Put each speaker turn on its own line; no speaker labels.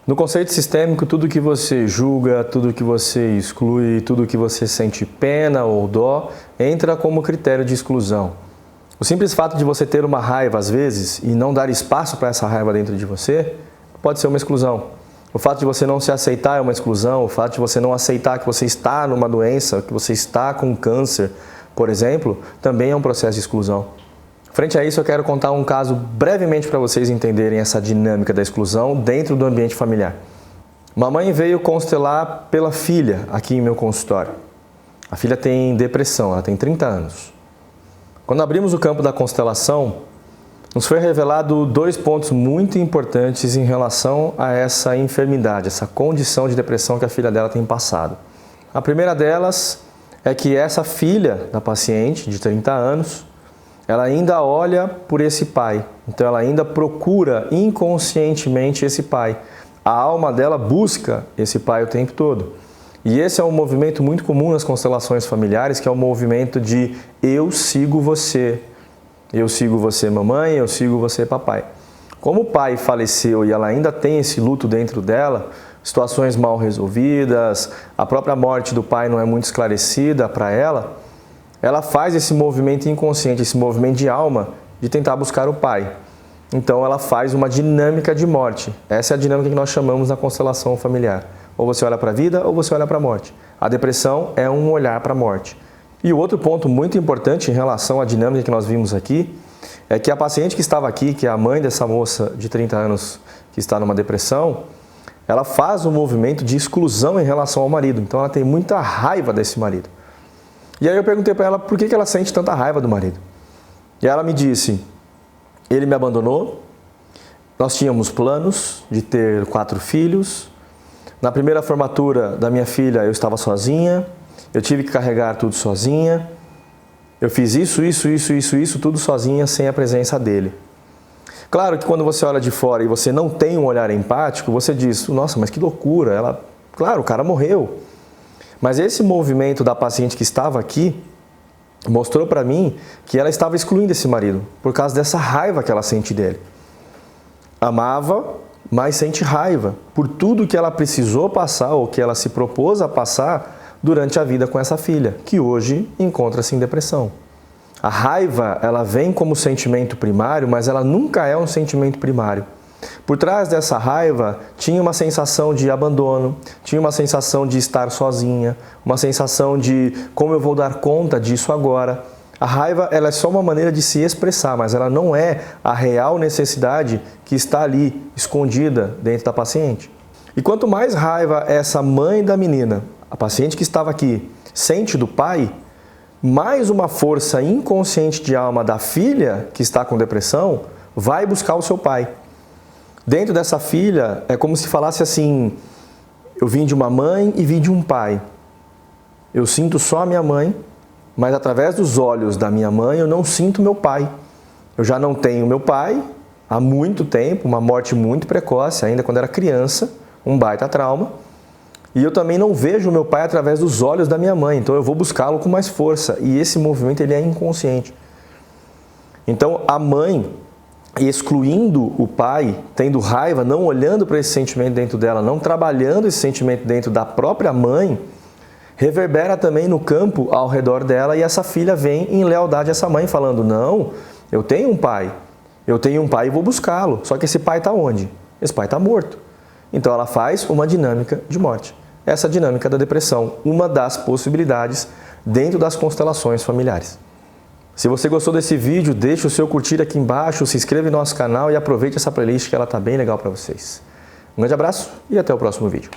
No conceito sistêmico, tudo que você julga, tudo que você exclui, tudo que você sente pena ou dó, entra como critério de exclusão. O simples fato de você ter uma raiva às vezes e não dar espaço para essa raiva dentro de você, pode ser uma exclusão. O fato de você não se aceitar é uma exclusão, o fato de você não aceitar que você está numa doença, que você está com câncer, por exemplo, também é um processo de exclusão. Frente a isso, eu quero contar um caso brevemente para vocês entenderem essa dinâmica da exclusão dentro do ambiente familiar. Mamãe veio constelar pela filha aqui em meu consultório. A filha tem depressão, ela tem 30 anos. Quando abrimos o campo da constelação, nos foi revelado 2 pontos muito importantes em relação a essa enfermidade, essa condição de depressão que a filha dela tem passado. A primeira delas é que essa filha da paciente, de 30 anos, ela ainda olha por esse pai, então ela ainda procura inconscientemente esse pai. A alma dela busca esse pai o tempo todo. E esse é um movimento muito comum nas constelações familiares, que é o movimento de eu sigo você. Eu sigo você, mamãe, eu sigo você, papai. Como o pai faleceu e ela ainda tem esse luto dentro dela, situações mal resolvidas, a própria morte do pai não é muito esclarecida para ela, ela faz esse movimento inconsciente, esse movimento de alma, de tentar buscar o pai. Então ela faz uma dinâmica de morte. Essa é a dinâmica que nós chamamos na constelação familiar. Ou você olha para a vida ou você olha para a morte. A depressão é um olhar para a morte. E o outro ponto muito importante em relação à dinâmica que nós vimos aqui, é que a paciente que estava aqui, que é a mãe dessa moça de 30 anos que está numa depressão, ela faz um movimento de exclusão em relação ao marido. Então ela tem muita raiva desse marido. E aí eu perguntei para ela por que ela sente tanta raiva do marido. E ela me disse, ele me abandonou, nós tínhamos planos de ter 4 filhos, na primeira formatura da minha filha eu estava sozinha, eu tive que carregar tudo sozinha, eu fiz isso, tudo sozinha, sem a presença dele. Claro que quando você olha de fora e você não tem um olhar empático, você diz, nossa, mas que loucura, claro, o cara morreu. Mas esse movimento da paciente que estava aqui mostrou para mim que ela estava excluindo esse marido por causa dessa raiva que ela sente dele. Amava, mas sente raiva por tudo que ela precisou passar ou que ela se propôs a passar durante a vida com essa filha, que hoje encontra-se em depressão. A raiva, ela vem como sentimento primário, mas ela nunca é um sentimento primário. Por trás dessa raiva, tinha uma sensação de abandono, tinha uma sensação de estar sozinha, uma sensação de como eu vou dar conta disso agora. A raiva, ela é só uma maneira de se expressar, mas ela não é a real necessidade que está ali, escondida dentro da paciente. E quanto mais raiva essa mãe da menina, a paciente que estava aqui, sente do pai, mais uma força inconsciente de alma da filha que está com depressão vai buscar o seu pai. Dentro dessa filha, é como se falasse assim, eu vim de uma mãe e vim de um pai. Eu sinto só a minha mãe, mas através dos olhos da minha mãe eu não sinto meu pai. Eu já não tenho meu pai há muito tempo, uma morte muito precoce, ainda quando era criança, um baita trauma. E eu também não vejo meu pai através dos olhos da minha mãe, então eu vou buscá-lo com mais força. E esse movimento ele é inconsciente. Então a mãe, excluindo o pai, tendo raiva, não olhando para esse sentimento dentro dela, não trabalhando esse sentimento dentro da própria mãe, reverbera também no campo ao redor dela e essa filha vem em lealdade a essa mãe, falando, não, eu tenho um pai e vou buscá-lo, só que esse pai está onde? Esse pai está morto. Então ela faz uma dinâmica de morte. Essa dinâmica da depressão, uma das possibilidades dentro das constelações familiares. Se você gostou desse vídeo, deixe o seu curtir aqui embaixo, se inscreva no nosso canal e aproveite essa playlist que ela está bem legal para vocês. Um grande abraço e até o próximo vídeo.